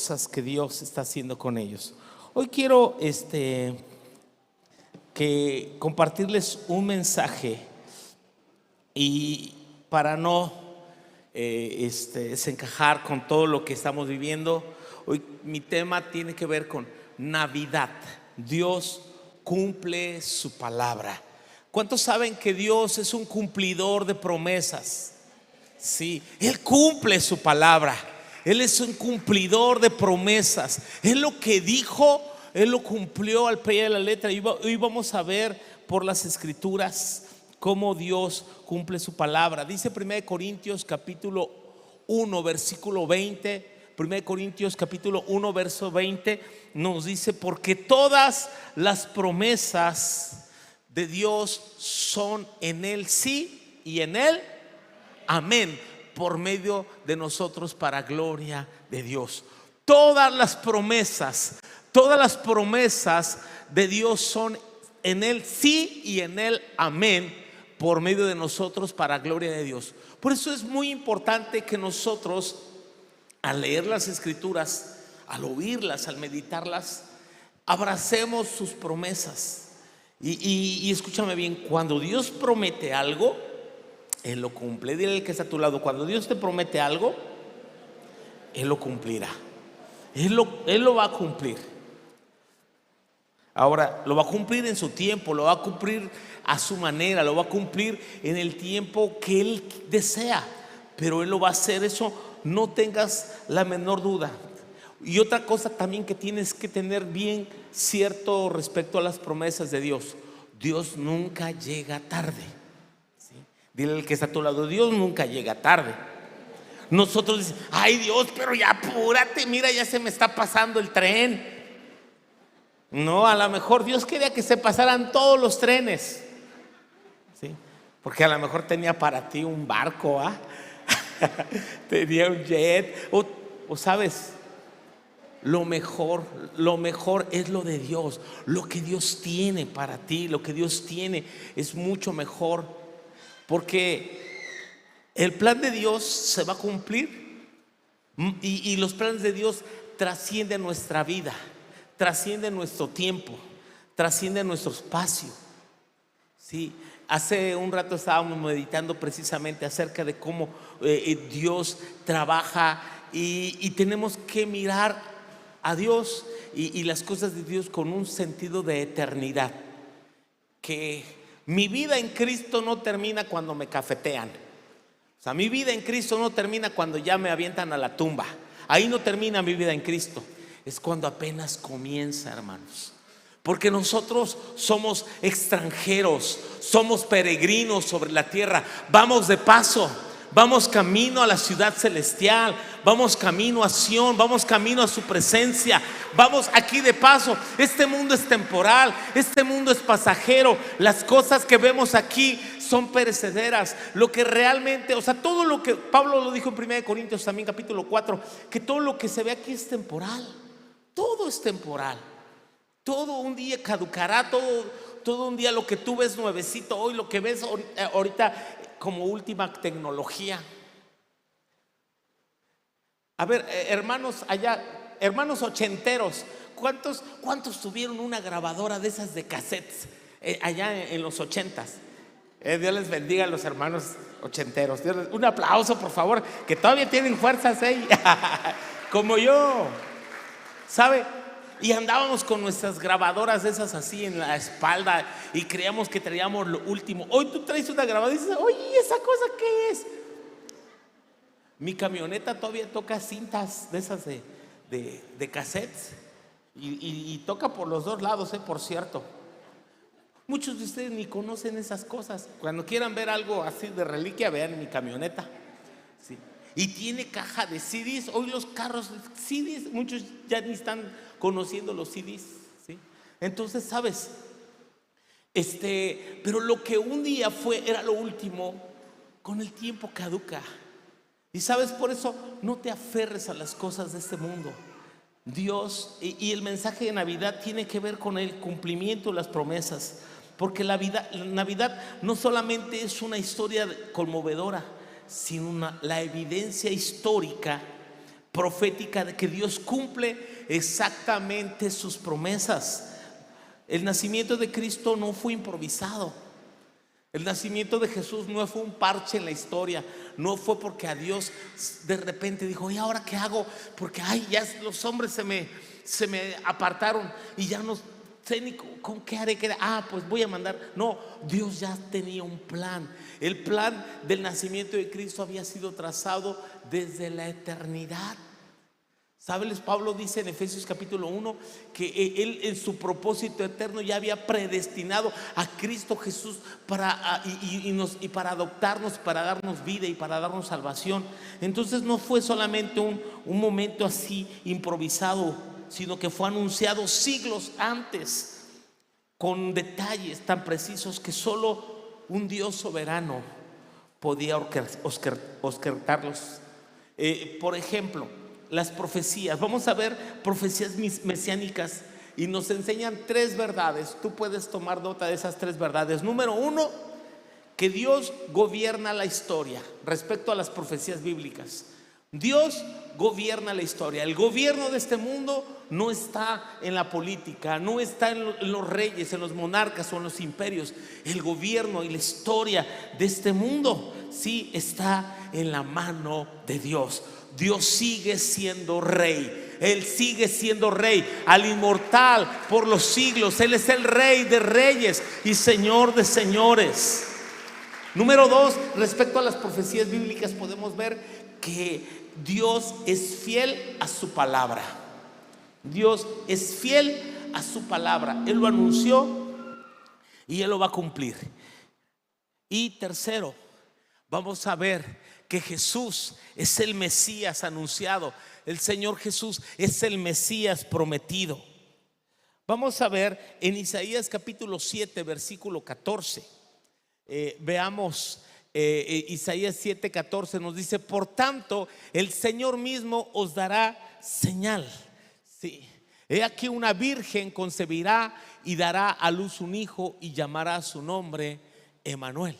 cosas que Dios está haciendo con ellos. Hoy quiero que compartirles un mensaje, y para no desencajar con todo lo que estamos viviendo, hoy mi tema tiene que ver con Navidad. Dios cumple su palabra. ¿Cuántos saben que Dios es un cumplidor de promesas? Sí, Él cumple su palabra. Él es un cumplidor de promesas. Él lo que dijo, Él lo cumplió al pie de la letra. Hoy vamos a ver por las escrituras cómo Dios cumple su palabra. Dice 1 Corintios capítulo 1 versículo 20. 1 Corintios capítulo 1 verso 20 nos dice: porque todas las promesas de Dios son en Él sí y en Él amén, por medio de nosotros, para gloria de Dios. Todas las promesas de Dios son en Él sí y en Él amén, por medio de nosotros, para gloria de Dios. Por eso es muy importante que nosotros, al leer las escrituras, al oírlas, al meditarlas, abracemos sus promesas. Y escúchame bien, cuando Dios promete algo, Él lo cumple. Dile al que está a tu lado: cuando Dios te promete algo, Él lo cumplirá. Él lo va a cumplir. Ahora, lo va a cumplir en su tiempo, lo va a cumplir a su manera, lo va a cumplir en el tiempo que Él desea, pero Él lo va a hacer. Eso no tengas la menor duda. Y otra cosa también que tienes que tener bien cierto respecto a las promesas de Dios: Dios nunca llega tarde. ¿Sí? Dile al que está a tu lado: Dios nunca llega tarde. Nosotros decimos: ay Dios, pero ya apúrate, mira, ya se me está pasando el tren. No, a lo mejor Dios quería que se pasaran todos los trenes, ¿sí? Porque a lo mejor tenía para ti un barco, tenía un jet, o sabes, lo mejor es lo de Dios. Lo que Dios tiene para ti, lo que Dios tiene es mucho mejor, porque el plan de Dios se va a cumplir, y los planes de Dios trascienden nuestra vida, trascienden nuestro tiempo, trascienden nuestro espacio. Sí, hace un rato estábamos meditando precisamente acerca de cómo Dios trabaja, y tenemos que mirar a Dios y las cosas de Dios con un sentido de eternidad. Que mi vida en Cristo no termina cuando me cafetean. O sea, mi vida en Cristo no termina cuando ya me avientan a la tumba. Ahí no termina mi vida en Cristo. Es cuando apenas comienza, hermanos. Porque nosotros somos extranjeros, somos peregrinos sobre la tierra. Vamos de paso, vamos camino a la ciudad celestial, vamos camino a Sión, vamos camino a su presencia, vamos aquí de paso. Este mundo es temporal, este mundo es pasajero. Las cosas que vemos aquí son perecederas. Lo que realmente, o sea, todo lo que Pablo lo dijo en 1 Corintios también capítulo 4, que todo lo que se ve aquí es temporal. Todo es temporal. Todo un día caducará, todo un día lo que tú ves nuevecito hoy, lo que ves ahorita como última tecnología. A ver, hermanos allá, hermanos ochenteros, ¿cuántos tuvieron una grabadora de esas de cassettes allá en los 80s? Dios les bendiga a los hermanos ochenteros. Un aplauso, por favor, que todavía tienen fuerzas, como yo, ¿sabe? Y andábamos con nuestras grabadoras de esas así en la espalda, y creíamos que traíamos lo último. Hoy tú traes una grabadora y dices: oye, ¿esa cosa qué es? Mi camioneta todavía toca cintas de esas de cassettes, y toca por los dos lados, por cierto. Muchos de ustedes ni conocen esas cosas. Cuando quieran ver algo así de reliquia, vean mi camioneta, ¿sí? Y tiene caja de CDs. Hoy los carros CDs, muchos ya ni están conociendo los CDs, ¿sí? Entonces, ¿sabes? Pero lo que un día era lo último, con el tiempo caduca. Y sabes, por eso no te aferres a las cosas de este mundo. Dios, y el mensaje de Navidad tiene que ver con el cumplimiento de las promesas. Porque la Navidad no solamente es una historia conmovedora, sino la evidencia histórica profética de que Dios cumple exactamente sus promesas. El nacimiento de Cristo no fue improvisado. El nacimiento de Jesús no fue un parche en la historia. No fue porque a Dios de repente dijo: ¿y ahora qué hago? Porque ya los hombres se me apartaron y ya no sé ni con qué haré. Pues voy a mandar. No, Dios ya tenía un plan. El plan del nacimiento de Cristo había sido trazado desde la eternidad. ¿Sabes? Pablo dice en Efesios capítulo 1 que él en su propósito eterno ya había predestinado a Cristo Jesús para adoptarnos, para darnos vida y para darnos salvación. Entonces no fue solamente un momento así improvisado, sino que fue anunciado siglos antes, con detalles tan precisos que solo un Dios soberano podía orquestarlos. Por ejemplo, las profecías. Vamos a ver profecías mesiánicas y nos enseñan 3 verdades. Tú puedes tomar nota de esas 3 verdades. Número 1, que Dios gobierna la historia. Respecto a las profecías bíblicas, Dios gobierna la historia. El gobierno de este mundo no está en la política, no está en los reyes, en los monarcas o en los imperios. El gobierno y la historia de este mundo sí está en la mano de Dios. Dios sigue siendo rey. Él sigue siendo rey, al inmortal por los siglos. Él es el rey de reyes y señor de señores. Número 2, respecto a las profecías bíblicas, podemos ver que Dios es fiel a su palabra. Dios es fiel a su palabra. Él lo anunció y Él lo va a cumplir. Y tercero, vamos a ver que Jesús es el Mesías anunciado. El Señor Jesús es el Mesías prometido. Vamos a ver en Isaías capítulo 7 versículo 14. Veamos Isaías 7:14 nos dice: por tanto el Señor mismo os dará señal. Sí. He aquí una virgen concebirá y dará a luz un hijo y llamará su nombre Emmanuel.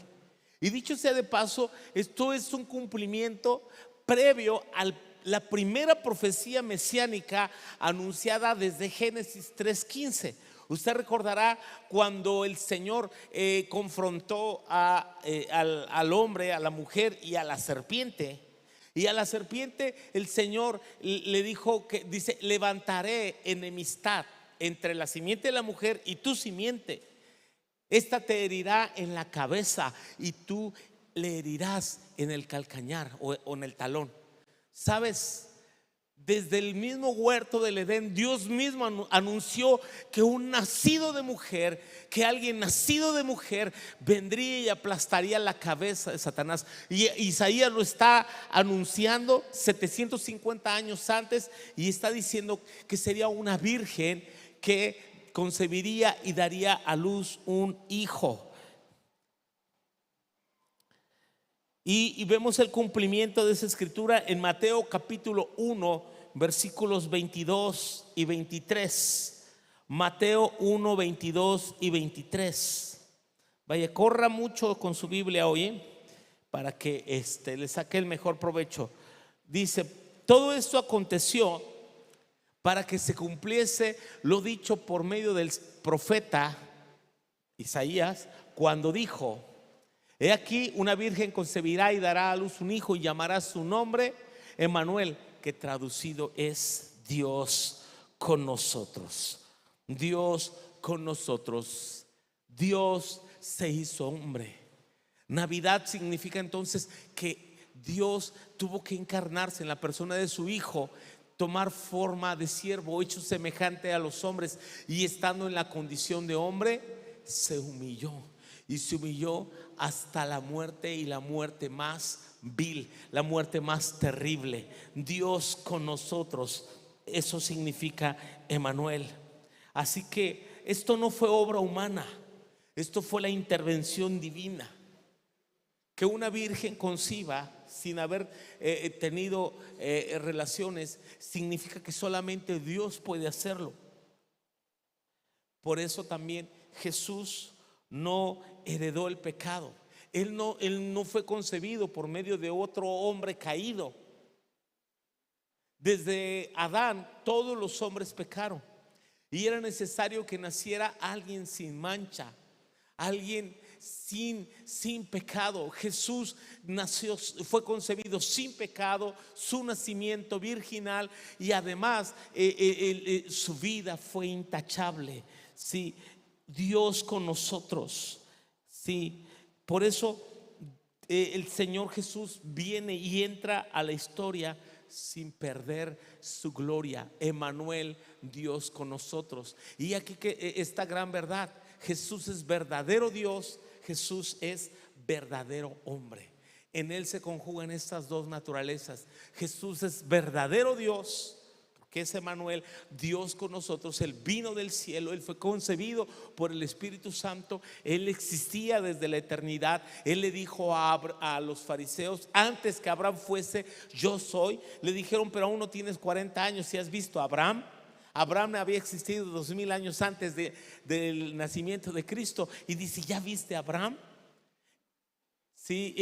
Y dicho sea de paso, esto es un cumplimiento previo a la primera profecía mesiánica anunciada desde Génesis 3:15. Usted recordará cuando el Señor confrontó al hombre, a la mujer y a la serpiente. Y a la serpiente el Señor le dijo que, dice: levantaré enemistad entre la simiente de la mujer y tu simiente. Esta te herirá en la cabeza y tú le herirás en el calcañar o en el talón. ¿Sabes? Desde el mismo huerto del Edén, Dios mismo anunció que un nacido de mujer, que alguien nacido de mujer vendría y aplastaría la cabeza de Satanás. Y Isaías lo está anunciando 750 años antes y está diciendo que sería una virgen que concebiría y daría a luz un hijo. Y vemos el cumplimiento de esa escritura en Mateo capítulo 1 versículos 22 y 23. Mateo 1, 22 y 23. Vaya, corra mucho con su Biblia hoy, para que le saque el mejor provecho. Dice: todo esto aconteció para que se cumpliese lo dicho por medio del profeta Isaías, cuando dijo: he aquí una virgen concebirá y dará a luz un hijo y llamará su nombre Emmanuel, que traducido es Dios con nosotros. Dios con nosotros. Dios se hizo hombre. Navidad significa entonces que Dios tuvo que encarnarse en la persona de su Hijo, tomar forma de siervo, hecho semejante a los hombres, y estando en la condición de hombre, se humilló. Y se humilló hasta la muerte, y la muerte más vil, la muerte más terrible. Dios con nosotros, eso significa Emmanuel. Así que esto no fue obra humana, esto fue la intervención divina. Que una virgen conciba sin haber tenido relaciones significa que solamente Dios puede hacerlo. Por eso también Jesús no heredó el pecado. Él no fue concebido por medio de otro hombre caído, Desde Adán todos los hombres pecaron y era necesario que naciera alguien sin mancha, alguien sin pecado. Jesús nació, fue concebido sin pecado, su nacimiento virginal, y además su vida fue intachable. Sí, Dios con nosotros. Sí, por eso el Señor Jesús viene y entra a la historia sin perder su gloria. Emmanuel, Dios con nosotros. Y aquí que esta gran verdad: Jesús es verdadero Dios, Jesús es verdadero hombre. En Él se conjugan estas dos naturalezas. Jesús es verdadero Dios, que es Emmanuel, Dios con nosotros. Él vino del cielo, Él fue concebido por el Espíritu Santo, Él existía desde la eternidad. Él le dijo a los fariseos, antes que Abraham fuese, yo soy. Le dijeron, pero aún no tienes 40 años, ¿si has visto a Abraham? Abraham había existido 2000 años antes del nacimiento de Cristo. Y dice, ¿ya viste a Abraham? Sí,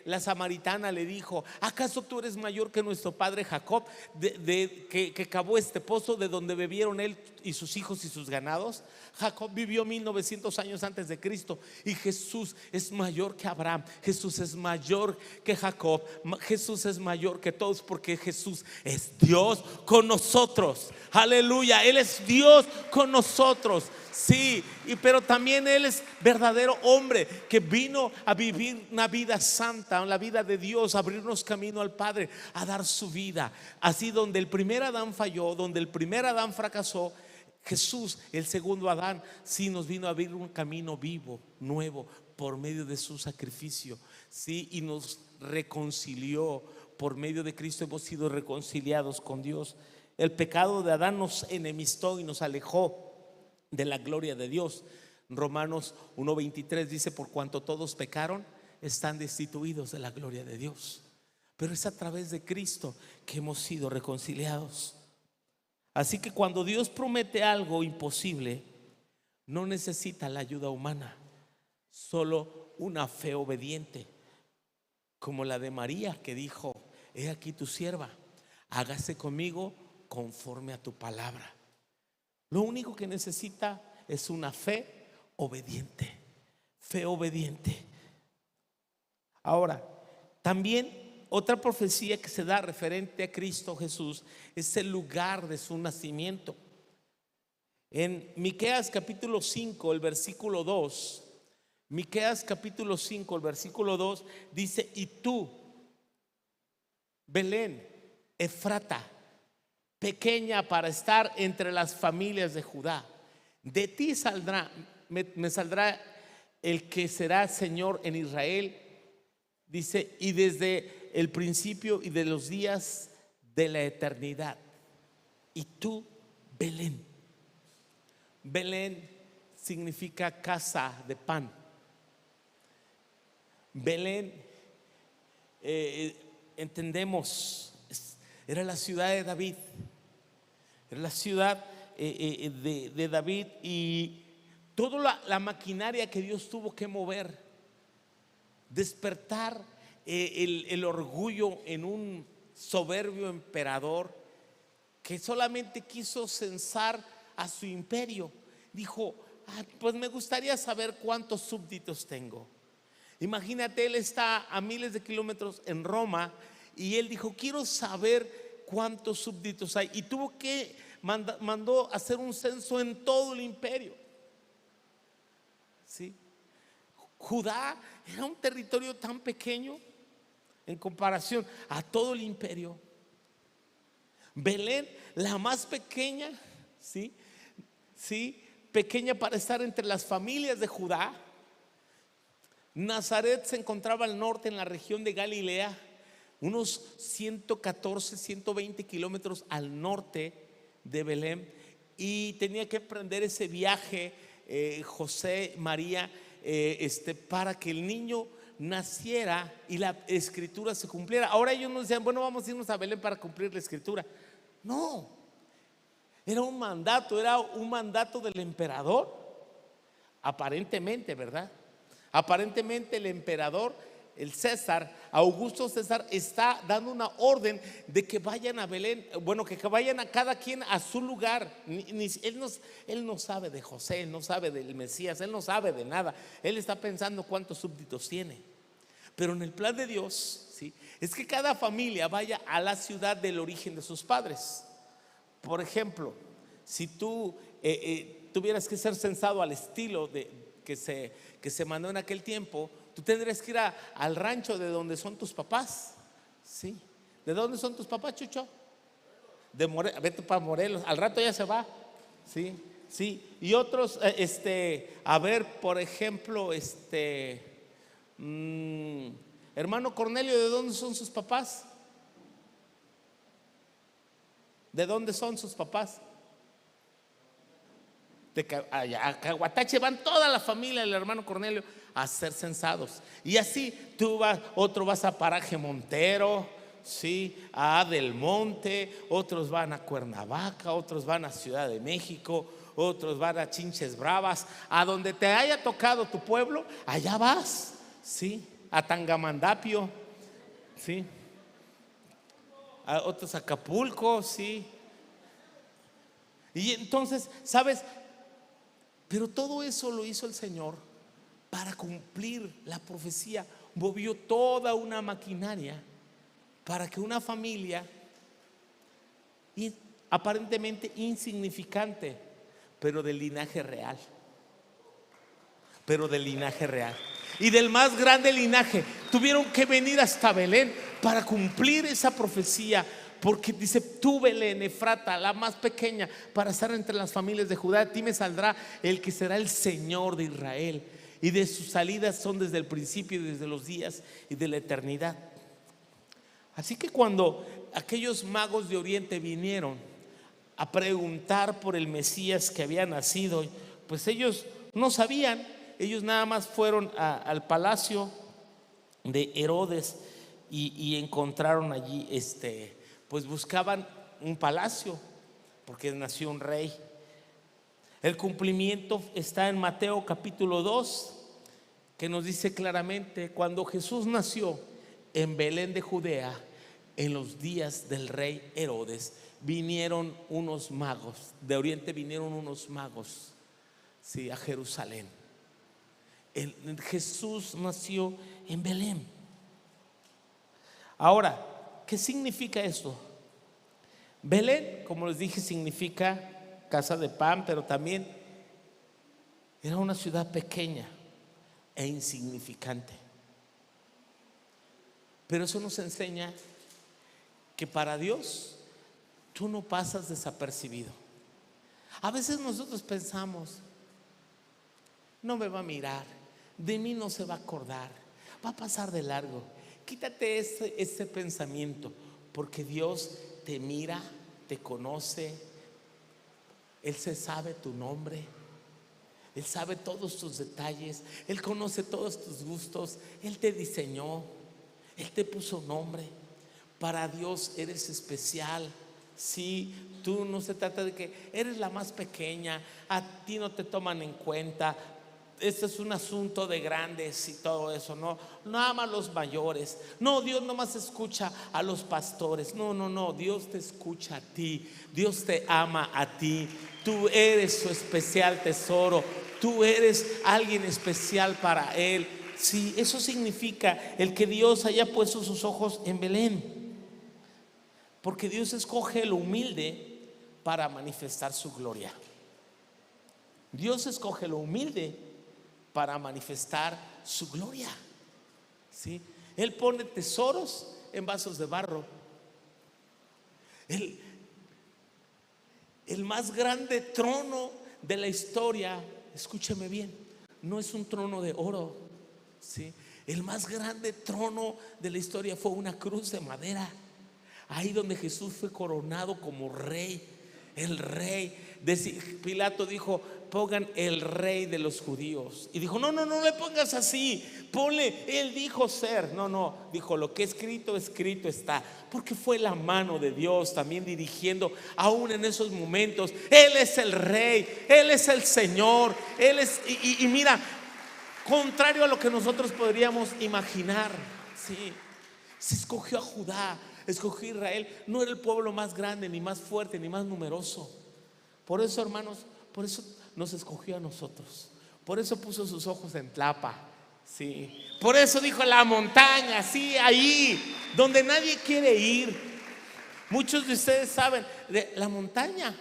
la samaritana le dijo, ¿acaso tú eres mayor que nuestro padre Jacob, que cavó este pozo de donde bebieron él y sus hijos y sus ganados? Jacob vivió 1900 años antes de Cristo, y Jesús es mayor que Abraham, Jesús es mayor que Jacob, Jesús es mayor que todos, porque Jesús es Dios con nosotros. Aleluya, Él es Dios con nosotros. Sí, pero también Él es verdadero hombre, que vino a vivir una vida santa, la vida de Dios, a abrirnos camino al Padre, a dar su vida. Así, donde el primer Adán falló, donde el primer Adán fracasó, Jesús, el segundo Adán, sí nos vino a abrir un camino vivo, nuevo, por medio de su sacrificio. Sí, y nos reconcilió. Por medio de Cristo hemos sido reconciliados con Dios. El pecado de Adán nos enemistó y nos alejó de la gloria de Dios. Romanos 1:23 dice, por cuanto todos pecaron, están destituidos de la gloria de Dios. Pero es a través de Cristo que hemos sido reconciliados. Así que cuando Dios promete algo imposible, no necesita la ayuda humana, solo una fe obediente, como la de María, que dijo, he aquí tu sierva, hágase conmigo conforme a tu palabra. Lo único que necesita es una fe obediente. Fe obediente. Ahora, también otra profecía que se da referente a Cristo Jesús es el lugar de su nacimiento. En Miqueas capítulo 5, el versículo 2, Miqueas capítulo 5, el versículo 2 dice, y tú, Belén, Efrata, pequeña para estar entre las familias de Judá, de ti saldrá, me saldrá el que será Señor en Israel. Dice, y desde el principio y de los días de la eternidad. Y tú, Belén. Belén significa casa de pan. Belén, entendemos, era la ciudad de David. Era la ciudad de David, y toda la maquinaria que Dios tuvo que mover, despertar el orgullo en un soberbio emperador que solamente quiso censar a su imperio. Dijo, pues me gustaría saber cuántos súbditos tengo. Imagínate, él está a miles de kilómetros en Roma, y él dijo, quiero saber cuántos súbditos hay, y tuvo que mandó hacer un censo en todo el imperio. ¿Sí? Judá era un territorio tan pequeño en comparación a todo el imperio. Belén, la más pequeña, ¿sí? ¿Sí? Pequeña para estar entre las familias de Judá. Nazaret se encontraba al norte, en la región de Galilea, unos 114, 120 kilómetros al norte de Belén, y tenía que emprender ese viaje José, María, para que el niño naciera y la escritura se cumpliera. Ahora ellos nos decían, bueno, vamos a irnos a Belén para cumplir la escritura. No, era un mandato del emperador, aparentemente, ¿verdad? Aparentemente el emperador el César, Augusto César, está dando una orden de que vayan a Belén, bueno, que vayan a cada quien a su lugar. Él no sabe de José, él no sabe del Mesías, él no sabe de nada. Él está pensando cuántos súbditos tiene. Pero en el plan de Dios, ¿sí?, es que cada familia vaya a la ciudad del origen de sus padres. Por ejemplo, si tú tuvieras que ser censado al estilo que se mandó en aquel tiempo, tú tendrías que ir al rancho de donde son tus papás, ¿sí? ¿De dónde son tus papás, Chucho? De Morelos. Vete para Morelos, al rato ya se va, ¿sí? Sí. Y otros, a ver, por ejemplo, hermano Cornelio, ¿de dónde son sus papás? ¿De dónde son sus papás? A Caguatache van toda la familia del hermano Cornelio a ser censados. Y así tú vas a Paraje Montero, ¿sí?, a Del Monte, otros van a Cuernavaca, otros van a Ciudad de México, otros van a Chinches Bravas. A donde te haya tocado tu pueblo, allá vas, ¿sí?, a Tangamandapio, ¿sí?, a otros a Acapulco, ¿sí? Y entonces, ¿sabes? Pero todo eso lo hizo el Señor para cumplir la profecía. Movió toda una maquinaria para que una familia aparentemente insignificante, pero del linaje real, y del más grande linaje, tuvieron que venir hasta Belén para cumplir esa profecía. Porque dice: tú, Belén Efrata, la más pequeña, para estar entre las familias de Judá, a ti me saldrá el que será el Señor de Israel, y de sus salidas son desde el principio y desde los días y de la eternidad. Así que cuando aquellos magos de Oriente vinieron a preguntar por el Mesías que había nacido, pues ellos no sabían. Ellos nada más fueron al palacio de Herodes y encontraron allí, pues buscaban un palacio porque nació un rey. El cumplimiento está en Mateo capítulo 2, que nos dice claramente: cuando Jesús nació en Belén de Judea, en los días del rey Herodes, vinieron unos magos de Oriente, sí, a Jerusalén. Jesús nació en Belén. Ahora, ¿qué significa esto? Belén, como les dije, significa casa de pan, pero también era una ciudad pequeña e insignificante. Pero eso nos enseña que para Dios tú no pasas desapercibido. A veces nosotros pensamos: no me va a mirar, de mí no se va a acordar, va a pasar de largo. Quítate ese pensamiento, porque Dios te mira, te conoce. Él se sabe tu nombre, Él sabe todos tus detalles, Él conoce todos tus gustos. Él te diseñó, Él te puso nombre. Para Dios eres especial. Sí, tú, no se trata de que eres la más pequeña, a ti no te toman en cuenta. Este es un asunto de grandes y todo eso, no, nada más los mayores. No, Dios no más escucha a los pastores. No, Dios te escucha a ti. Dios te ama a ti. Tú eres su especial tesoro. Tú eres alguien especial para Él. Sí, eso significa el que Dios haya puesto sus ojos en Belén, porque Dios escoge lo humilde para manifestar su gloria. Dios escoge lo humilde para manifestar su gloria, ¿sí? Él pone tesoros en vasos de barro. El más grande trono de la historia, escúcheme bien, no es un trono de oro, ¿sí? El más grande trono de la historia fue una cruz de madera, ahí donde Jesús fue coronado como rey. El rey. Pilato dijo: pongan el rey de los judíos. Y dijo: no le pongas así, ponle, él dijo ser. No, dijo: lo que escrito está. Porque fue la mano de Dios también dirigiendo aún en esos momentos. Él es el rey, Él es el Señor, Él es. Y mira, contrario a lo que nosotros podríamos imaginar. Sí, se escogió a Judá, escogió a Israel. No era el pueblo más grande, ni más fuerte, ni más numeroso. Por eso, hermanos, por eso nos escogió a nosotros. Por eso puso sus ojos en Tlapa. Sí, por eso dijo la montaña, sí, ahí donde nadie quiere ir. Muchos de ustedes saben de la montaña,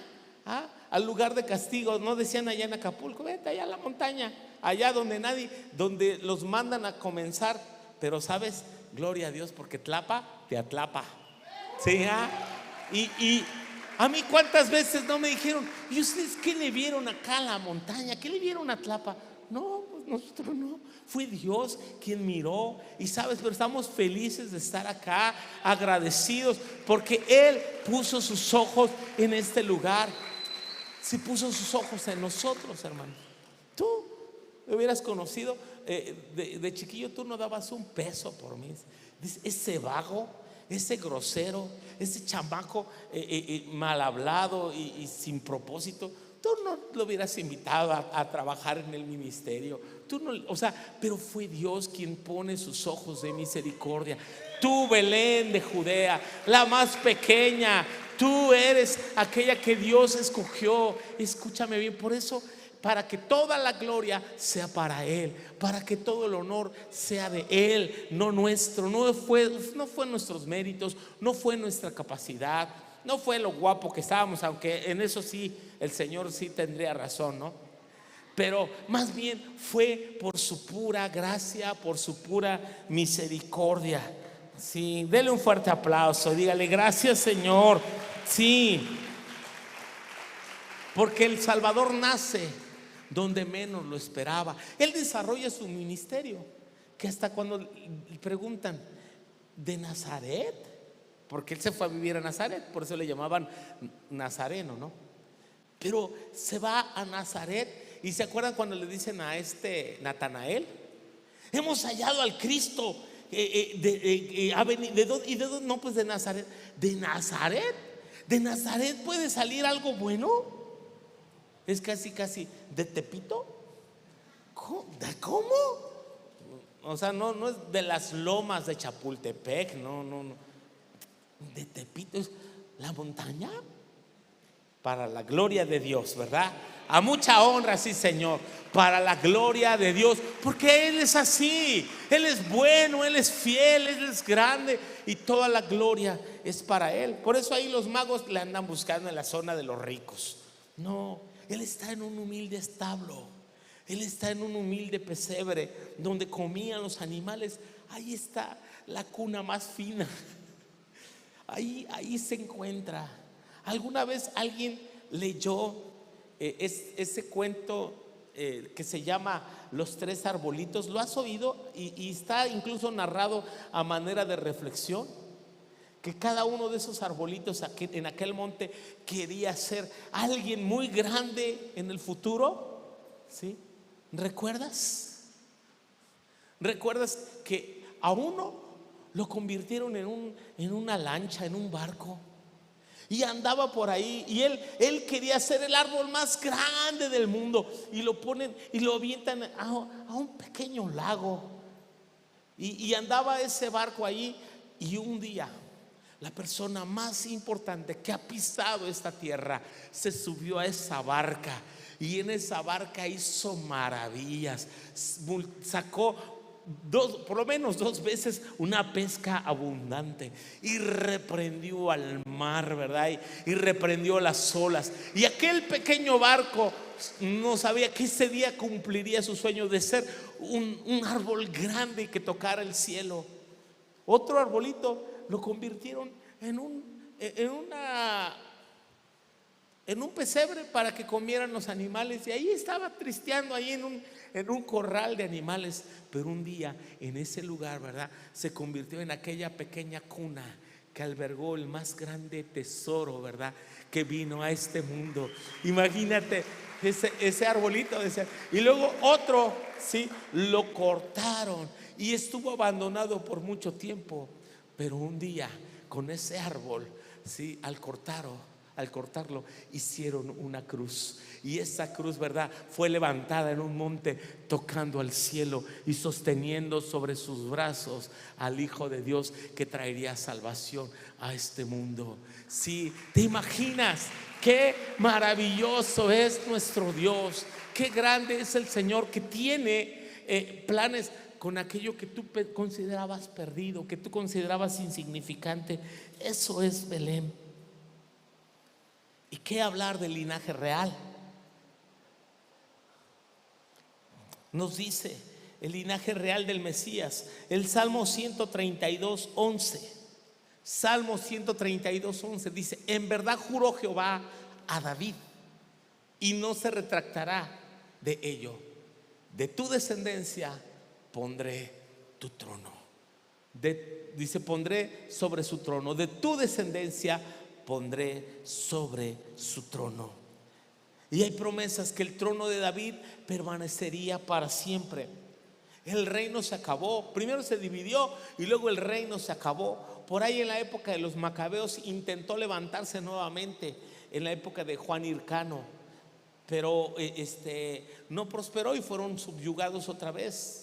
al lugar de castigo. No decían allá en Acapulco, vete allá a la montaña, allá donde nadie, donde los mandan a comenzar. Pero sabes, gloria a Dios, porque Tlapa te atlapa. Sí, y a mí cuántas veces no me dijeron, ¿y ustedes qué le vieron acá a la montaña? ¿Qué le vieron a Tlapa? No, pues nosotros no, fue Dios quien miró. Y sabes, pero estamos felices de estar acá, agradecidos, porque Él puso sus ojos en este lugar. Si puso sus ojos en nosotros, hermano. Tú me hubieras conocido de chiquillo, tú no dabas un peso por mí. Ese vago, ese grosero, ese chamaco mal hablado y sin propósito, tú no lo hubieras invitado a trabajar en el ministerio. Tú no, o sea, pero fue Dios quien pone sus ojos de misericordia. Tú, Belén de Judea, la más pequeña, tú eres aquella que Dios escogió. Escúchame bien, por eso, para que toda la gloria sea para Él, para que todo el honor sea de Él, no nuestro. No fue nuestros méritos, no fue nuestra capacidad, no fue lo guapo que estábamos, aunque en eso sí el Señor sí tendría razón, ¿no? Pero más bien fue por su pura gracia, por su pura misericordia. Sí, dele un fuerte aplauso, dígale gracias, Señor. Sí, porque el Salvador nace donde menos lo esperaba. Él desarrolla su ministerio, que hasta cuando le preguntan, ¿de Nazaret? Porque él se fue a vivir a Nazaret, por eso le llamaban Nazareno, ¿no? Pero se va a Nazaret. ¿Y se acuerdan cuando le dicen a Natanael? Hemos hallado al Cristo. ¿De dónde? No, pues de Nazaret. ¿De Nazaret? ¿De Nazaret puede salir algo bueno? Es casi de Tepito. ¿Cómo? O sea, no es de las lomas de Chapultepec, no. De Tepito, es la montaña. Para la gloria de Dios, ¿verdad? A mucha honra, sí, Señor. Para la gloria de Dios, porque Él es así. Él es bueno, Él es fiel, Él es grande, y toda la gloria es para Él. Por eso ahí los magos le andan buscando en la zona de los ricos. No, Él está en un humilde establo. Él está en un humilde pesebre donde comían los animales. Ahí está la cuna más fina. Ahí se encuentra. ¿Alguna vez alguien leyó ese cuento que se llama Los tres arbolitos? ¿Lo has oído? Y está incluso narrado a manera de reflexión, que cada uno de esos arbolitos en aquel monte quería ser alguien muy grande en el futuro. ¿Sí? ¿Recuerdas? ¿Recuerdas que a uno lo convirtieron en una lancha, en un barco? Y andaba por ahí, y él quería ser el árbol más grande del mundo, y lo ponen y lo avientan a un pequeño lago, y andaba ese barco ahí. Y un día la persona más importante que ha pisado esta tierra se subió a esa barca, y en esa barca hizo maravillas. Sacó por lo menos 2 veces una pesca abundante, y reprendió al mar, ¿verdad? Y reprendió las olas. Y aquel pequeño barco no sabía que ese día cumpliría su sueño de ser un árbol grande que tocara el cielo. Otro arbolito lo convirtieron en un pesebre para que comieran los animales, y ahí estaba tristeando ahí en un corral de animales. Pero un día en ese lugar, ¿verdad?, se convirtió en aquella pequeña cuna que albergó el más grande tesoro, ¿verdad?, que vino a este mundo. Imagínate ese arbolito. Y luego otro, sí, lo cortaron y estuvo abandonado por mucho tiempo. Pero un día con ese árbol, sí, al cortarlo, al cortarlo, hicieron una cruz. Y esa cruz, ¿verdad?, fue levantada en un monte, tocando al cielo y sosteniendo sobre sus brazos al Hijo de Dios, que traería salvación a este mundo. Si te imaginas qué maravilloso es nuestro Dios, qué grande es el Señor, que tiene planes con aquello que tú considerabas perdido, que tú considerabas insignificante. Eso es Belén. ¿Y qué hablar del linaje real? Nos dice el linaje real del Mesías, el Salmo 132:11. Salmo 132:11 dice: en verdad juró Jehová a David y no se retractará de ello. De tu descendencia pondré tu trono. Dice: pondré sobre su trono. De tu descendencia pondré sobre su trono. Y hay promesas que el trono de David permanecería para siempre. El reino se acabó, primero se dividió y luego el reino se acabó. Por ahí en la época de los macabeos intentó levantarse nuevamente, en la época de Juan Hircano, pero no prosperó y fueron subyugados otra vez.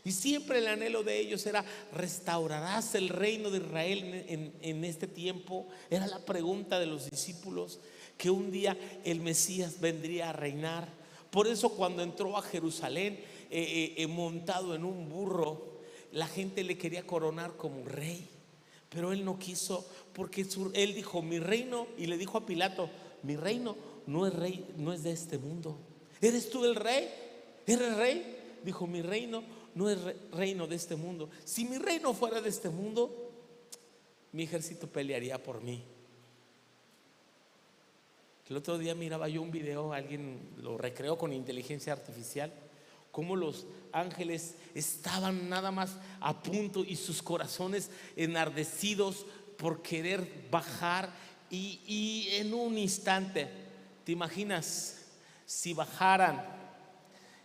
Y siempre el anhelo de ellos era: ¿restaurarás el reino de Israel en este tiempo? Era la pregunta de los discípulos, que un día el Mesías vendría a reinar. Por eso cuando entró a Jerusalén montado en un burro, la gente le quería coronar como rey, pero él no quiso, porque él dijo: mi reino, y le dijo a Pilato: mi reino no es rey, no es de este mundo. ¿Eres tú el rey? ¿Eres rey? Dijo: mi reino no es reino de este mundo. Si mi reino fuera de este mundo, mi ejército pelearía por mí. El otro día miraba yo un video, alguien lo recreó con inteligencia artificial, cómo los ángeles estaban nada más a punto y sus corazones enardecidos por querer bajar, y en un instante, ¿te imaginas si bajaran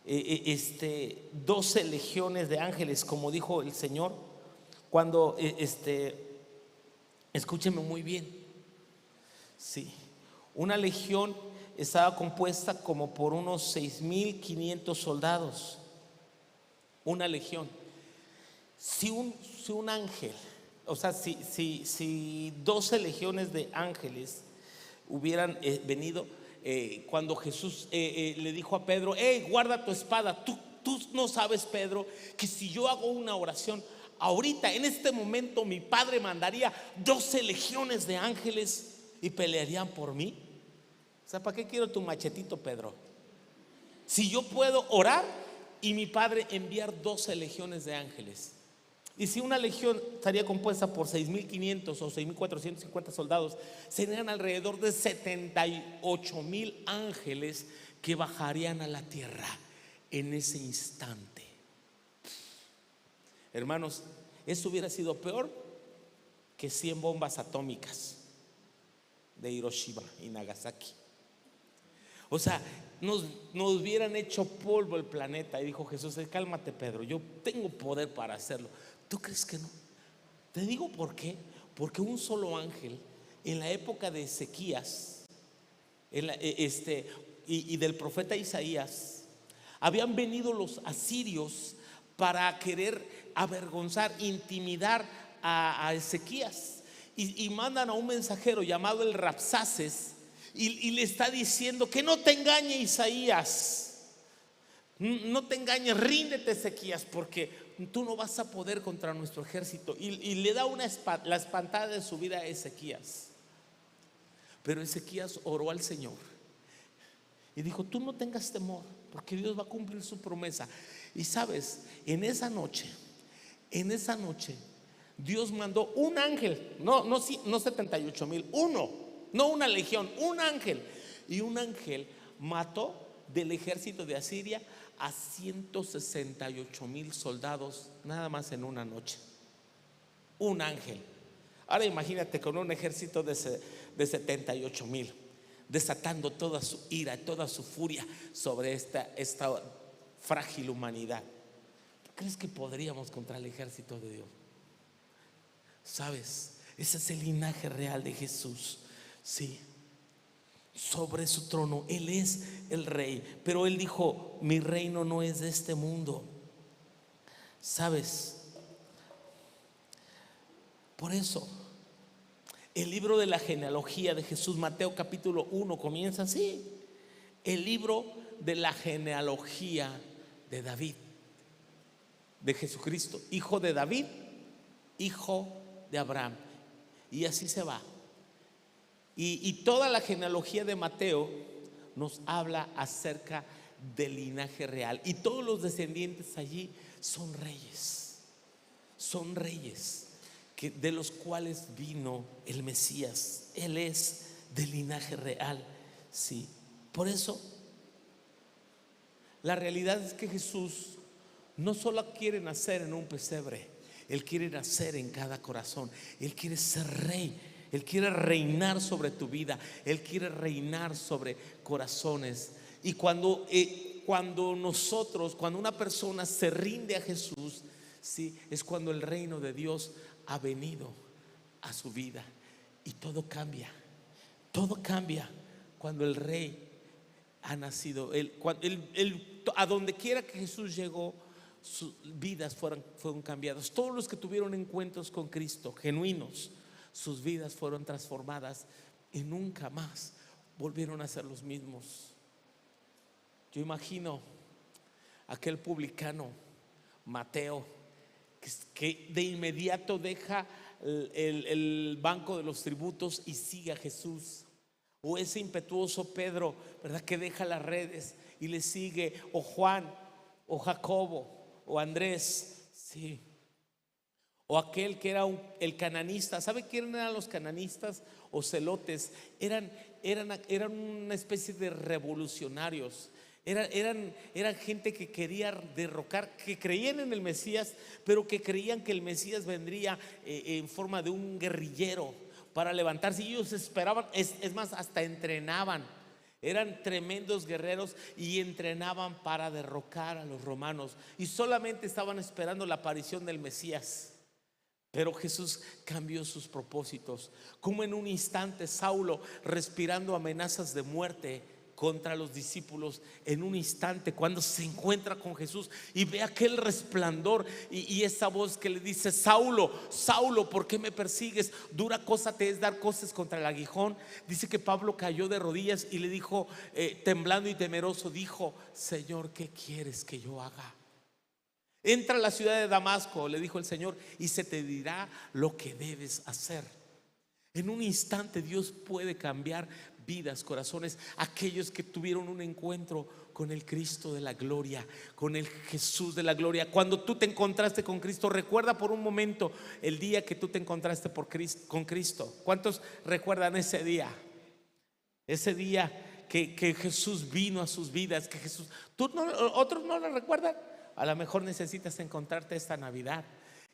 12 legiones de ángeles, como dijo el Señor? Cuando escúcheme muy bien, sí, una legión estaba compuesta como por unos 6,500 soldados. Una legión. Si un ángel, o sea, si 12 legiones de ángeles hubieran venido, cuando Jesús le dijo a Pedro: hey, guarda tu espada, tú no sabes, Pedro, que si yo hago una oración ahorita, en este momento, mi Padre mandaría 12 legiones de ángeles y pelearían por mí. O sea, ¿para qué quiero tu machetito, Pedro? Si yo puedo orar y mi Padre enviar 12 legiones de ángeles. Y si una legión estaría compuesta por 6,500 o 6,450 soldados, serían alrededor de 78,000 ángeles que bajarían a la tierra en ese instante. Hermanos, eso hubiera sido peor que 100 bombas atómicas de Hiroshima y Nagasaki. O sea, nos hubieran hecho polvo el planeta. Y dijo Jesús: cálmate, Pedro, yo tengo poder para hacerlo. ¿Tú crees que no? Te digo por qué. Porque un solo ángel, en la época de Ezequías y del profeta Isaías, habían venido los asirios para querer avergonzar, intimidar a Ezequías, y mandan a un mensajero llamado el Rabsaces, y le está diciendo que no te engañe Isaías, no te engañes, ríndete, Ezequías, porque tú no vas a poder contra nuestro ejército. Y le da la espantada de su vida a Ezequías. Pero Ezequías oró al Señor y dijo: tú no tengas temor, porque Dios va a cumplir su promesa. Y sabes, en esa noche Dios mandó un ángel, no 78,000, uno, no una legión, un ángel. Y un ángel mató del ejército de Asiria a 168,000 soldados, nada más en una noche. Un ángel. Ahora imagínate con un ejército de 78,000, desatando toda su ira, toda su furia sobre esta frágil humanidad. ¿Tú crees que podríamos contra el ejército de Dios? ¿Sabes? Ese es el linaje real de Jesús. Sí. sobre su trono. Él es el rey. Pero Él dijo: mi reino no es de este mundo. ¿Sabes? Por eso el libro de la genealogía de Jesús, Mateo capítulo 1, comienza así: el libro de la genealogía de David, de Jesucristo, hijo de David, hijo de Abraham. Y así se va. Y toda la genealogía de Mateo nos habla acerca del linaje real. Y todos los descendientes allí son reyes. Son reyes de los cuales vino el Mesías. Él es del linaje real. Sí. Por eso, la realidad es que Jesús no solo quiere nacer en un pesebre, Él quiere nacer en cada corazón. Él quiere ser rey. Él quiere reinar sobre tu vida. Él quiere reinar sobre corazones. Y cuando una persona se rinde a Jesús, ¿sí?, es cuando el reino de Dios ha venido a su vida. Y todo cambia. Todo cambia cuando el rey ha nacido. A donde quiera que Jesús llegó, sus vidas fueron cambiadas. Todos los que tuvieron encuentros con Cristo genuinos, sus vidas fueron transformadas y nunca más volvieron a ser los mismos. Yo imagino aquel publicano Mateo que de inmediato deja el banco de los tributos y sigue a Jesús. O ese impetuoso Pedro, ¿verdad?, que deja las redes y le sigue. O Juan, o Jacobo, o Andrés, sí. O aquel que era el cananista. ¿Sabe quién eran los cananistas o celotes? Eran una especie de revolucionarios. Eran gente que quería derrocar, que creían en el Mesías, pero que creían que el Mesías vendría en forma de un guerrillero para levantarse. Y ellos esperaban, es más, hasta entrenaban. Eran tremendos guerreros y entrenaban para derrocar a los romanos. Y solamente estaban esperando la aparición del Mesías. Pero Jesús cambió sus propósitos. Como en un instante Saulo, respirando amenazas de muerte contra los discípulos, en un instante cuando se encuentra con Jesús y ve aquel resplandor y esa voz que le dice: Saulo, Saulo, ¿por qué me persigues? Dura cosa te es dar cosas contra el aguijón. Dice que Pablo cayó de rodillas y le dijo, temblando y temeroso, dijo: Señor, ¿qué quieres que yo haga? Entra a la ciudad de Damasco, le dijo el Señor, y se te dirá lo que debes hacer. En un instante Dios puede cambiar vidas, corazones. Aquellos que tuvieron un encuentro con el Cristo de la gloria, con el Jesús de la gloria. Cuando tú te encontraste con Cristo, recuerda por un momento el día que tú te encontraste con Cristo. ¿Cuántos recuerdan ese día? Ese día que Jesús vino a sus vidas, que Jesús, otros no lo recuerdan. A lo mejor necesitas encontrarte esta Navidad,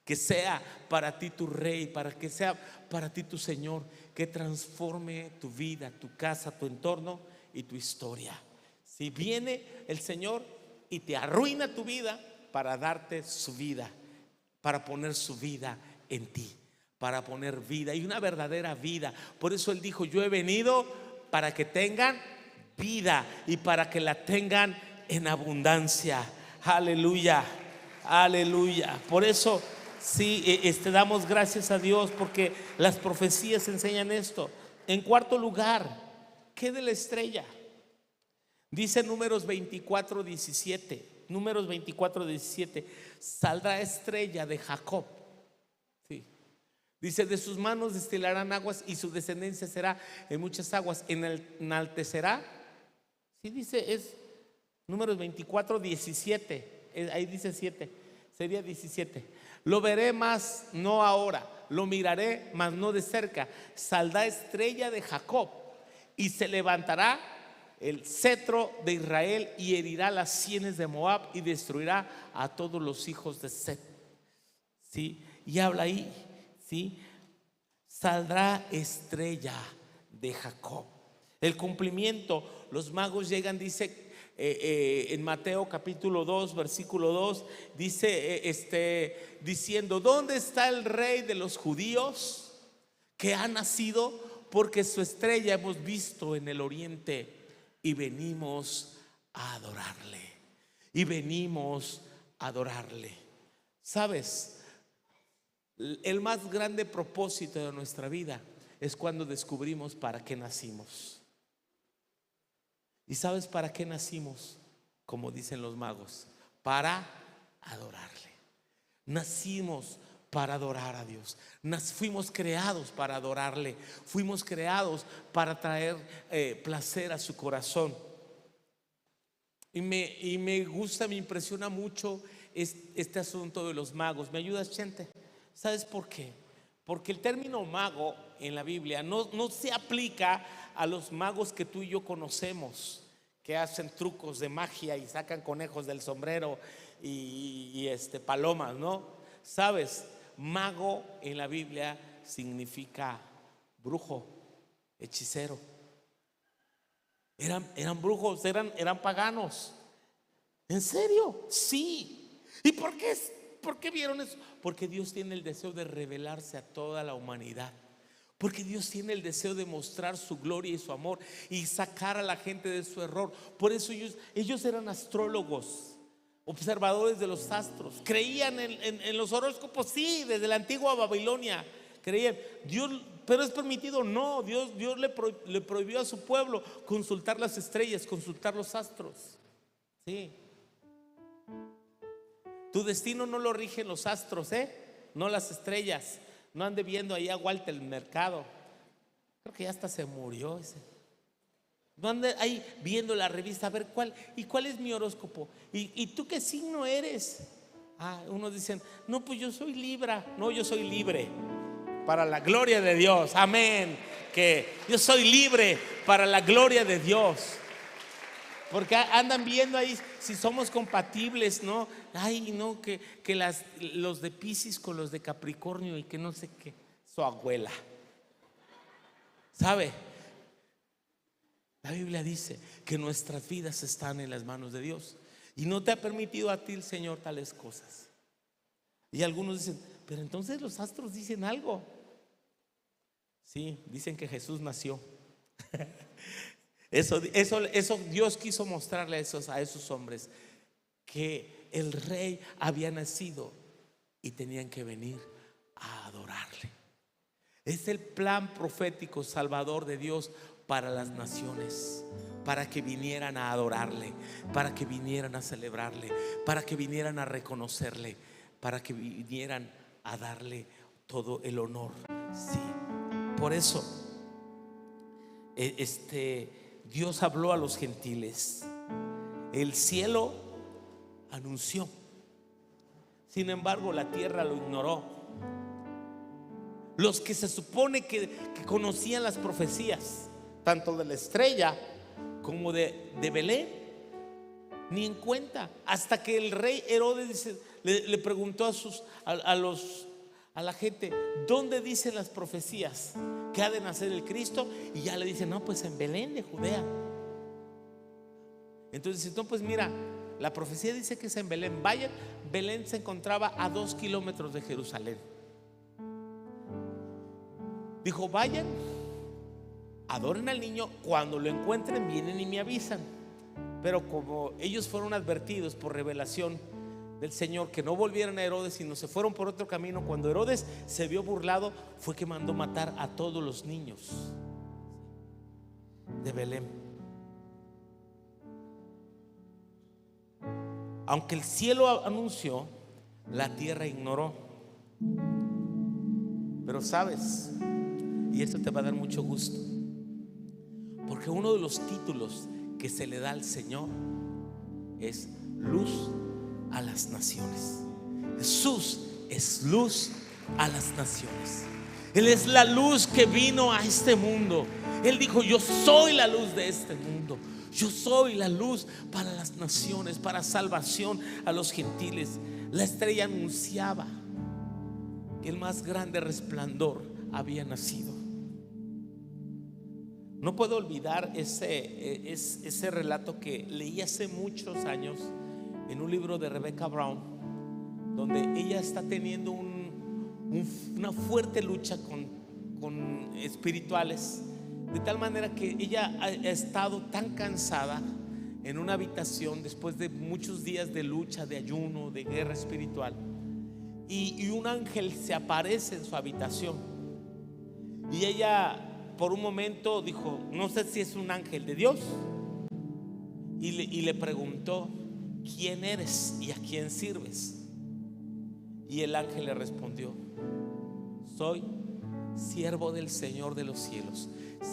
que sea para ti tu Rey, para que sea para ti tu Señor, que transforme tu vida, tu casa, tu entorno y tu historia. Si viene el Señor y te arruina tu vida para darte su vida, para poner su vida en ti, para poner vida y una verdadera vida. Por eso Él dijo: yo he venido para que tengan vida y para que la tengan en abundancia. Aleluya, aleluya. Por eso sí, damos gracias a Dios, porque las profecías enseñan esto. En cuarto lugar, ¿qué de la estrella? Dice Números 24:17. Números 24:17. Saldrá estrella de Jacob. Sí. Dice: de sus manos destilarán aguas y su descendencia será en muchas aguas. Enaltecerá. Sí, dice, es Números 24:17. Ahí dice 7. Sería 17. Lo veré, mas no ahora. Lo miraré, mas no de cerca. Saldrá estrella de Jacob y se levantará el cetro de Israel y herirá las sienes de Moab y destruirá a todos los hijos de Set. ¿Sí? Y habla ahí, ¿sí? Saldrá estrella de Jacob. El cumplimiento, los magos llegan, dice en Mateo capítulo 2 versículo 2, dice diciendo: ¿dónde está el rey de los judíos que ha nacido? porque su estrella hemos visto en el oriente y venimos a adorarle. Y venimos a adorarle. ¿Sabes? El más grande propósito de nuestra vida es cuando descubrimos para qué nacimos. ¿Y sabes para qué nacimos? Como dicen los magos, para adorarle. Nacimos para adorar a Dios. Fuimos creados para adorarle. Fuimos creados para traer placer a su corazón. Y me gusta, me impresiona mucho este asunto de los magos. ¿Me ayudas, Chente? ¿Sabes por qué? Porque el término mago en la Biblia no se aplica a los magos que tú y yo conocemos, que hacen trucos de magia y sacan conejos del sombrero y palomas, ¿no? ¿Sabes? Mago en la Biblia significa brujo, hechicero. Eran brujos, eran paganos. ¿En serio? Sí. ¿Y por qué vieron eso? Porque Dios tiene el deseo de revelarse a toda la humanidad. Porque Dios tiene el deseo de mostrar su gloria y su amor y sacar a la gente de su error. Por eso ellos eran astrólogos, observadores de los astros. Creían en los horóscopos, sí, desde la antigua Babilonia. Creían. Dios, pero es permitido, no. Dios le prohibió a su pueblo consultar las estrellas, consultar los astros. Sí. Tu destino no lo rigen los astros, no las estrellas. No ande viendo ahí a Walter el mercado. Creo que ya hasta se murió ese. No ande ahí viendo la revista a ver cuál es mi horóscopo. ¿Y tú qué signo eres? Unos dicen, no, pues yo soy Libra. No, yo soy libre para la gloria de Dios. Amén. Que yo soy libre para la gloria de Dios. Porque andan viendo ahí si somos compatibles, ¿no? Ay, no, que los de Piscis con los de Capricornio y que no sé qué. Su abuela. ¿Sabe? La Biblia dice que nuestras vidas están en las manos de Dios y no te ha permitido a ti el Señor tales cosas. Y algunos dicen, pero entonces los astros dicen algo. Sí, dicen que Jesús nació. Eso Dios quiso mostrarle a esos hombres que el rey había nacido y tenían que venir a adorarle. Es el plan profético salvador de Dios para las naciones, para que vinieran a adorarle, para que vinieran a celebrarle, para que vinieran a reconocerle, para que vinieran a darle todo el honor. Sí, por eso Dios habló a los gentiles. El cielo anunció, sin embargo la tierra lo ignoró. Los que se supone que conocían las profecías, tanto de la estrella como de Belén, ni en cuenta. Hasta que el rey Herodes le preguntó a la gente, ¿dónde dicen las profecías que ha de nacer el Cristo? Y ya le dicen, no, pues en Belén de Judea. Entonces dice, no, pues mira, la profecía dice que es en Belén. Vayan. Belén se encontraba a 2 kilómetros de Jerusalén. Dijo, vayan, adoren al niño, cuando lo encuentren vienen y me avisan. Pero como ellos fueron advertidos por revelación del Señor que no volvieran a Herodes, sino se fueron por otro camino, cuando Herodes se vio burlado, fue que mandó matar a todos los niños de Belén. Aunque el cielo anunció, la tierra ignoró. Pero sabes, y esto te va a dar mucho gusto, porque uno de los títulos que se le da al Señor es luz a las naciones. Jesús es luz a las naciones. Él es la luz que vino a este mundo. Él dijo, yo soy la luz de este mundo. Yo soy la luz para las naciones, para salvación a los gentiles. La estrella anunciaba que el más grande resplandor había nacido. No puedo olvidar ese relato que leí hace muchos años en un libro de Rebecca Brown, donde ella está teniendo una fuerte lucha con con espirituales, de tal manera que ella ha estado tan cansada en una habitación después de muchos días de lucha, de ayuno, de guerra espiritual, y un ángel se aparece en su habitación, y ella por un momento dijo: no sé si es un ángel de Dios, y le preguntó: ¿quién eres y a quién sirves? Y el ángel le respondió: soy siervo del Señor de los cielos,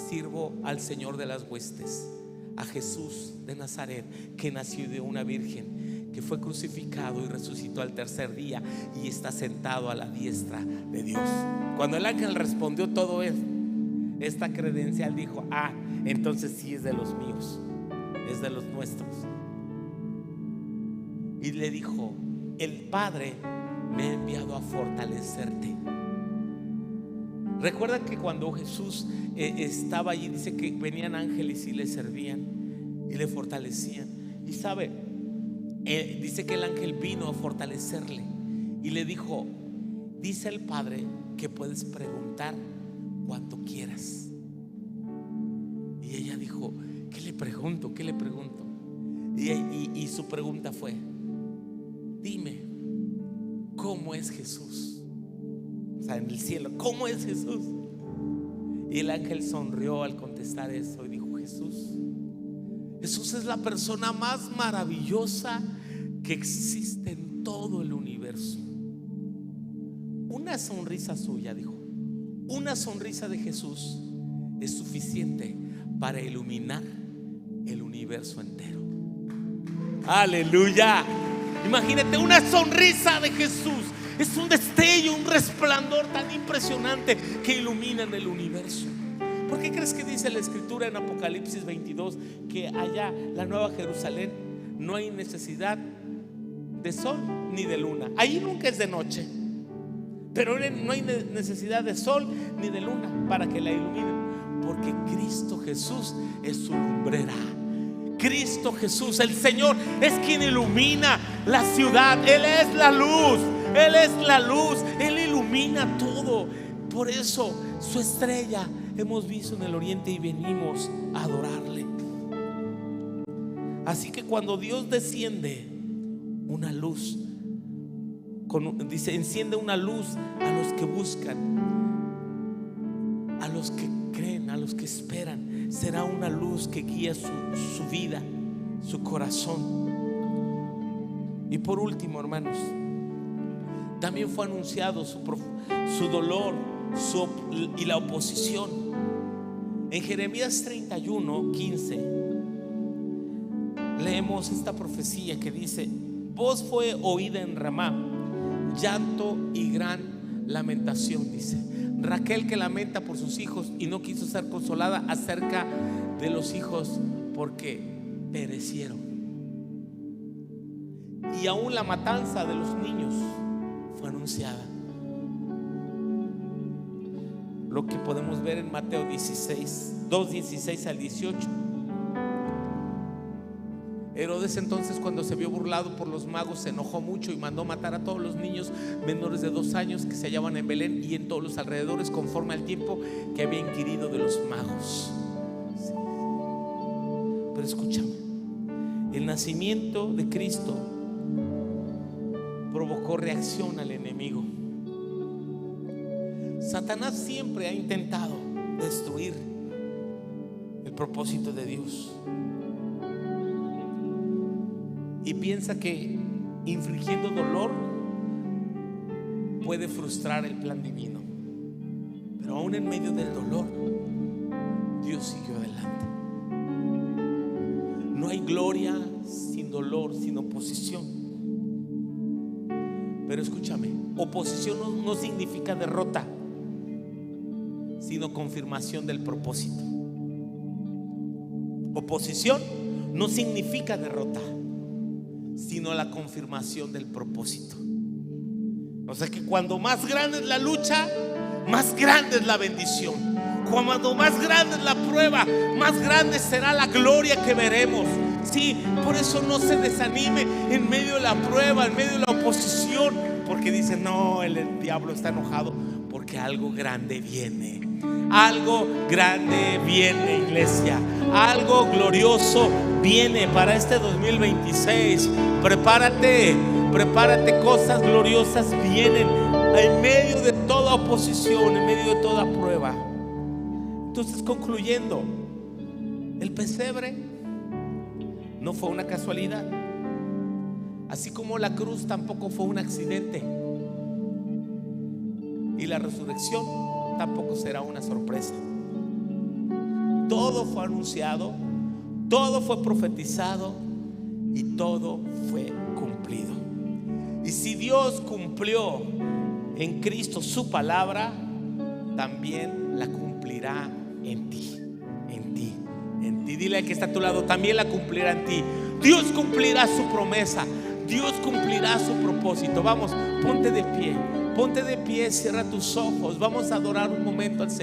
sirvo al Señor de las huestes, a Jesús de Nazaret, que nació de una virgen, que fue crucificado y resucitó al tercer día y está sentado a la diestra de Dios. Cuando el ángel respondió todo esta credencial, dijo: entonces sí es de los míos, es de los nuestros. Y le dijo: el Padre me ha enviado a fortalecerte. Recuerda que cuando Jesús estaba allí, dice que venían ángeles y le servían y le fortalecían. Y sabe, dice que el ángel vino a fortalecerle y le dijo: dice el Padre que puedes preguntar cuanto quieras. Y ella dijo: ¿qué le pregunto? ¿Qué le pregunto? Y su pregunta fue: dime, ¿cómo es Jesús? O sea, en el cielo, ¿cómo es Jesús? Y el ángel sonrió al contestar eso y dijo: Jesús es la persona más maravillosa que existe en todo el universo. Una sonrisa suya, dijo, una sonrisa de Jesús es suficiente para iluminar el universo entero. Aleluya. Imagínate, una sonrisa de Jesús es un destello, un resplandor tan impresionante que ilumina en el universo. ¿Por qué crees que dice la escritura en Apocalipsis 22 que allá, la Nueva Jerusalén, no hay necesidad de sol ni de luna? Ahí nunca es de noche, pero no hay necesidad de sol ni de luna para que la iluminen, porque Cristo Jesús es su lumbrera. Cristo Jesús, el Señor, es quien ilumina la ciudad. Él es la luz, Él es la luz, Él ilumina todo. Por eso su estrella hemos visto en el oriente y venimos a adorarle. Así que cuando Dios desciende una luz, dice, enciende una luz a los que buscan, a los que creen, a los que esperan. Será una luz que guía su vida, su corazón. Y por último, hermanos, también fue anunciado su dolor y la oposición. En Jeremías 31:15 leemos esta profecía que dice: voz fue oída en Ramá, llanto y gran lamentación. Dice: Raquel que lamenta por sus hijos y no quiso ser consolada acerca de los hijos porque perecieron. Y aún la matanza de los niños fue anunciada. Lo que podemos ver en Mateo 2:16 al 18. Herodes entonces, cuando se vio burlado por los magos, se enojó mucho y mandó matar a todos los niños menores de 2 años que se hallaban en Belén y en todos los alrededores, conforme al tiempo que había inquirido de los magos. Sí. Pero escúchame, el nacimiento de Cristo provocó reacción al enemigo. Satanás siempre ha intentado destruir el propósito de Dios y piensa que infligiendo dolor puede frustrar el plan divino. Pero aún en medio del dolor, Dios siguió adelante. No hay gloria sin dolor, sin oposición. Pero escúchame, oposición no significa derrota, sino confirmación del propósito. Oposición no significa derrota, sino la confirmación del propósito. O sea que cuando más grande es la lucha, más grande es la bendición. Cuando más grande es la prueba, más grande será la gloria que veremos. Sí, por eso no se desanime en medio de la prueba, en medio de la oposición, porque dice: no, el diablo está enojado porque algo grande viene. Algo grande viene, iglesia. Algo glorioso viene para este 2026. Prepárate, prepárate, cosas gloriosas vienen en medio de toda oposición, en medio de toda prueba. Entonces, concluyendo, el pesebre no fue una casualidad, así como la cruz tampoco fue un accidente, y la resurrección tampoco será una sorpresa. Todo fue anunciado, todo fue profetizado y todo fue cumplido. Y si Dios cumplió en Cristo su palabra, también la cumplirá en ti, en ti, en ti. Dile al que está a tu lado, también la cumplirá en ti. Dios cumplirá su promesa, Dios cumplirá su propósito. Vamos, ponte de pie, cierra tus ojos. Vamos a adorar un momento al Señor.